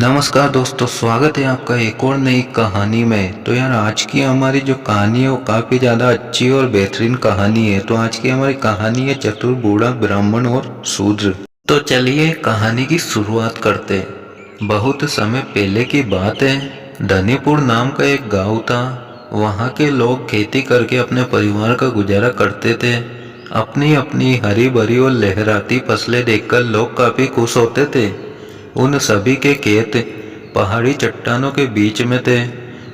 नमस्कार दोस्तों, स्वागत है आपका एक और नई कहानी में। तो यार, आज की हमारी जो कहानी है वो काफ़ी ज़्यादा अच्छी और बेहतरीन कहानी है। तो आज की हमारी कहानी है चतुर बूढ़ा ब्राह्मण और शूद्र। तो चलिए कहानी की शुरुआत करते हैं। बहुत समय पहले की बात है। धनीपुर नाम का एक गांव था। वहाँ के लोग खेती करके अपने परिवार का गुजारा करते थे। अपनी अपनी हरी भरी और लहराती फसलें देखकर लोग काफ़ी खुश होते थे। उन सभी के खेत पहाड़ी चट्टानों के बीच में थे।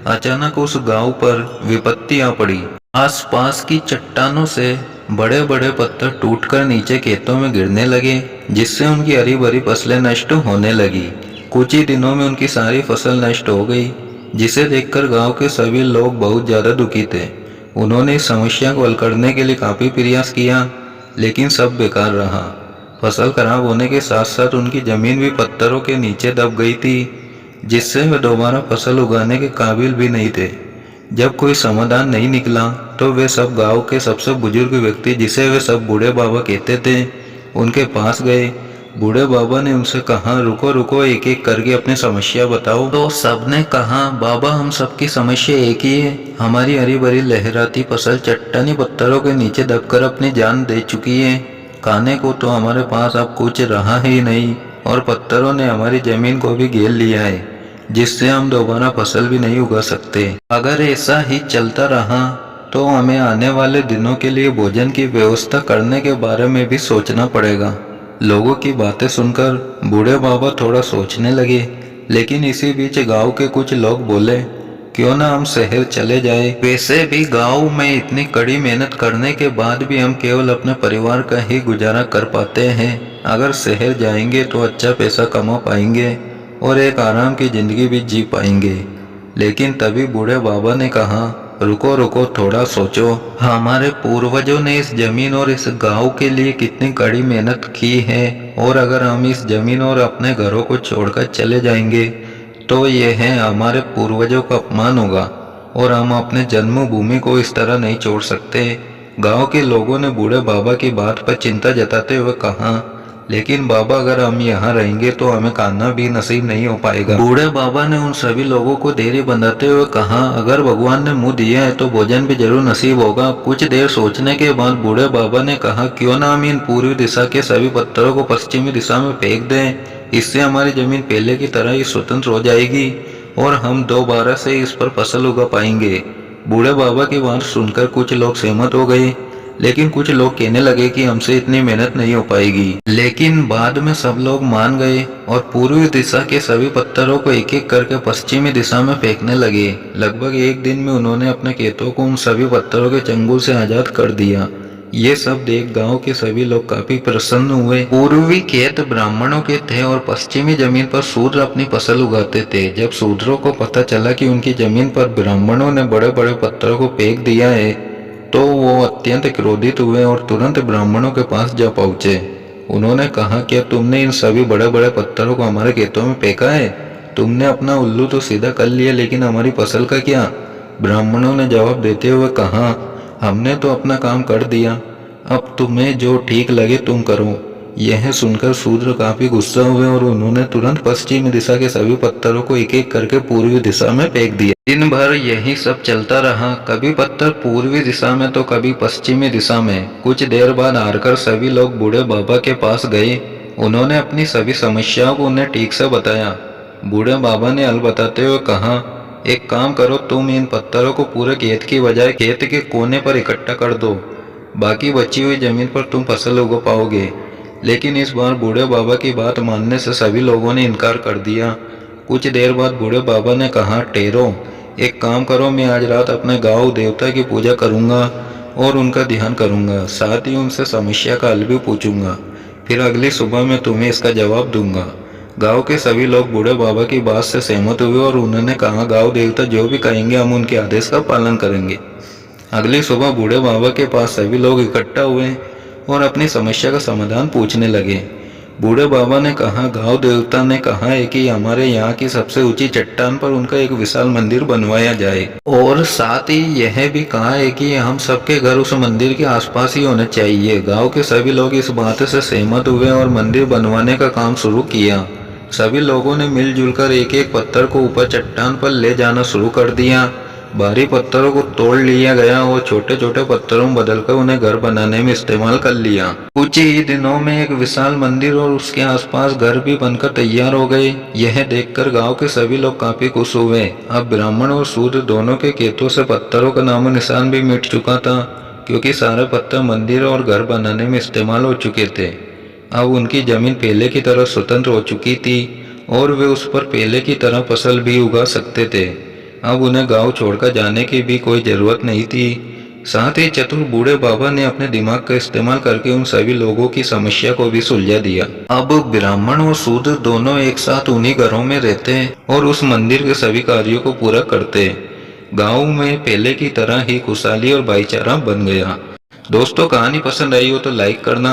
अचानक उस गांव पर विपत्ति आ पड़ी। आसपास की चट्टानों से बड़े बड़े पत्थर टूटकर नीचे खेतों में गिरने लगे, जिससे उनकी हरी भरी फसलें नष्ट होने लगी। कुछ ही दिनों में उनकी सारी फसल नष्ट हो गई, जिसे देखकर गांव के सभी लोग बहुत ज्यादा दुखी थे। उन्होंने इस समस्या को हल करने के लिए काफी प्रयास किया, लेकिन सब बेकार रहा। फसल खराब होने के साथ साथ उनकी जमीन भी पत्थरों के नीचे दब गई थी, जिससे वे दोबारा फसल उगाने के काबिल भी नहीं थे। जब कोई समाधान नहीं निकला तो वे सब गांव के सबसे बुजुर्ग व्यक्ति, जिसे वे सब बूढ़े बाबा कहते थे, उनके पास गए। बूढ़े बाबा ने उनसे कहा, रुको रुको, एक एक करके अपनी समस्या बताओ। तो सबने कहा, बाबा, हम सबकी समस्या एक ही है। हमारी हरी भरी लहराती फसल चट्टानी पत्थरों के नीचे दबकर अपनी जान दे चुकी है। खाने को तो हमारे पास अब कुछ रहा ही नहीं, और पत्थरों ने हमारी जमीन को भी घेर लिया है, जिससे हम दोबारा फसल भी नहीं उगा सकते। अगर ऐसा ही चलता रहा तो हमें आने वाले दिनों के लिए भोजन की व्यवस्था करने के बारे में भी सोचना पड़ेगा। लोगों की बातें सुनकर बूढ़े बाबा थोड़ा सोचने लगे, लेकिन इसी बीच गांव के कुछ लोग बोले, क्यों ना हम शहर चले जाए। वैसे भी गांव में इतनी कड़ी मेहनत करने के बाद भी हम केवल अपने परिवार का ही गुजारा कर पाते हैं। अगर शहर जाएंगे तो अच्छा पैसा कमा पाएंगे और एक आराम की जिंदगी भी जी पाएंगे। लेकिन तभी बूढ़े बाबा ने कहा, रुको रुको, थोड़ा सोचो। हमारे पूर्वजों ने इस जमीन और इस गांव के लिए कितनी कड़ी मेहनत की है, और अगर हम इस जमीन और अपने घरों को छोड़कर चले जाएंगे तो यह हमारे पूर्वजों का अपमान होगा, और हम अपने जन्मभूमि को इस तरह नहीं छोड़ सकते। गांव के लोगों ने बूढ़े बाबा की बात पर चिंता जताते हुए कहा, लेकिन बाबा, अगर हम यहाँ रहेंगे तो हमें खाना भी नसीब नहीं हो पाएगा। बूढ़े बाबा ने उन सभी लोगों को धैर्य बंधाते हुए कहा, अगर भगवान ने मुंह दिया है तो भोजन भी जरूर नसीब होगा। कुछ देर सोचने के बाद बूढ़े बाबा ने कहा, क्यों ना हम इन पूर्वी दिशा के सभी पत्थरों को पश्चिमी दिशा में फेंक दें। इससे हमारी जमीन पहले की तरह ही स्वतंत्र हो जाएगी और हम दोबारा से इस पर फसल उगा पाएंगे। बूढ़े बाबा की बात सुनकर कुछ लोग सहमत हो गए, लेकिन कुछ लोग कहने लगे कि हमसे इतनी मेहनत नहीं हो पाएगी। लेकिन बाद में सब लोग मान गए और पूर्वी दिशा के सभी पत्थरों को एक एक करके पश्चिमी दिशा में फेंकने लगे। लगभग एक दिन में उन्होंने अपने खेतों को उन सभी पत्थरों के चंगुल से आजाद कर दिया। ये सब देख गांव के सभी लोग काफी प्रसन्न हुए। पूर्वी खेत ब्राह्मणों के थे और पश्चिमी जमीन पर शूद्र अपनी फसल उगाते थे। जब शूद्रों को पता चला कि उनकी जमीन पर ब्राह्मणों ने बड़े बड़े पत्थरों को फेंक दिया है, तो वो अत्यंत क्रोधित हुए और तुरंत ब्राह्मणों के पास जा पहुंचे। उन्होंने कहा, क्या तुमने इन सभी बड़े बड़े पत्थरों को हमारे खेतों में फेंका है? तुमने अपना उल्लू तो सीधा कर लिया, लेकिन हमारी फसल का क्या? ब्राह्मणों ने जवाब देते हुए कहा, हमने तो अपना काम कर दिया, अब तुम्हें जो ठीक लगे तुम करो। यह सुनकर शूद्र काफी गुस्सा हुए और उन्होंने तुरंत पश्चिमी दिशा के सभी पत्थरों को एक एक करके पूर्वी दिशा में फेंक दिया। दिन भर यही सब चलता रहा, कभी पत्थर पूर्वी दिशा में तो कभी पश्चिमी दिशा में। कुछ देर बाद हारकर सभी लोग बूढ़े बाबा के पास गए। उन्होंने अपनी सभी समस्याओं को उन्हें ठीक से बताया। बूढ़े बाबा ने हल बताते हुए कहा, एक काम करो, तुम इन पत्थरों को पूरे खेत की बजाय खेत के कोने पर इकट्ठा कर दो। बाकी बची हुई जमीन पर तुम फसल उगा पाओगे। लेकिन इस बार बूढ़े बाबा की बात मानने से सभी लोगों ने इनकार कर दिया। कुछ देर बाद बूढ़े बाबा ने कहा, ठहरो, एक काम करो, मैं आज रात अपने गांव देवता की पूजा करूंगा और उनका ध्यान करूंगा, साथ ही उनसे समस्या का हल भी पूछूंगा। फिर अगली सुबह मैं तुम्हें इसका जवाब दूंगा। गांव के सभी लोग बूढ़े बाबा की बात से सहमत हुए और उन्होंने कहा, गांव देवता जो भी कहेंगे हम उनके आदेश का पालन करेंगे। अगली सुबह बूढ़े बाबा के पास सभी लोग इकट्ठा हुए और अपनी समस्या का समाधान पूछने लगे। बूढ़े बाबा ने कहा, गांव देवता ने कहा है कि हमारे यहाँ की सबसे ऊंची चट्टान पर उनका एक विशाल मंदिर बनवाया जाए, और साथ ही यह भी कहा है कि हम सबके घर उस मंदिर के आसपास ही होने चाहिए। गांव के सभी लोग इस बात से सहमत हुए और मंदिर बनवाने का काम शुरू किया। सभी लोगों ने मिलजुल कर एक एक पत्थर को ऊपर चट्टान पर ले जाना शुरू कर दिया। भारी पत्थरों को तोड़ लिया गया और छोटे छोटे पत्थरों में बदलकर उन्हें घर बनाने में इस्तेमाल कर लिया। कुछ ही दिनों में एक विशाल मंदिर और उसके आसपास घर भी बनकर तैयार हो गए। यह देखकर गांव के सभी लोग काफी खुश हुए। अब ब्राह्मण और शूद्र दोनों के खेतों से पत्थरों का नामो निशान भी मिट चुका था, क्योंकि सारे पत्थर मंदिर और घर बनाने में इस्तेमाल हो चुके थे। अब उनकी जमीन पहले की तरह स्वतंत्र हो चुकी थी और वे उस पर पहले की तरह फसल भी उगा सकते थे। अब उन्हें गांव छोड़कर जाने की भी कोई जरूरत नहीं थी। साथ ही चतुर बूढ़े बाबा ने अपने दिमाग का इस्तेमाल करके उन सभी लोगों की समस्या को भी सुलझा दिया। अब ब्राह्मण और शूद्र दोनों एक साथ उन्हीं घरों में रहते और उस मंदिर के सभी कार्यों को पूरा करते। गांव में पहले की तरह ही खुशहाली और भाईचारा बन गया। दोस्तों, कहानी पसंद आई हो तो लाइक करना,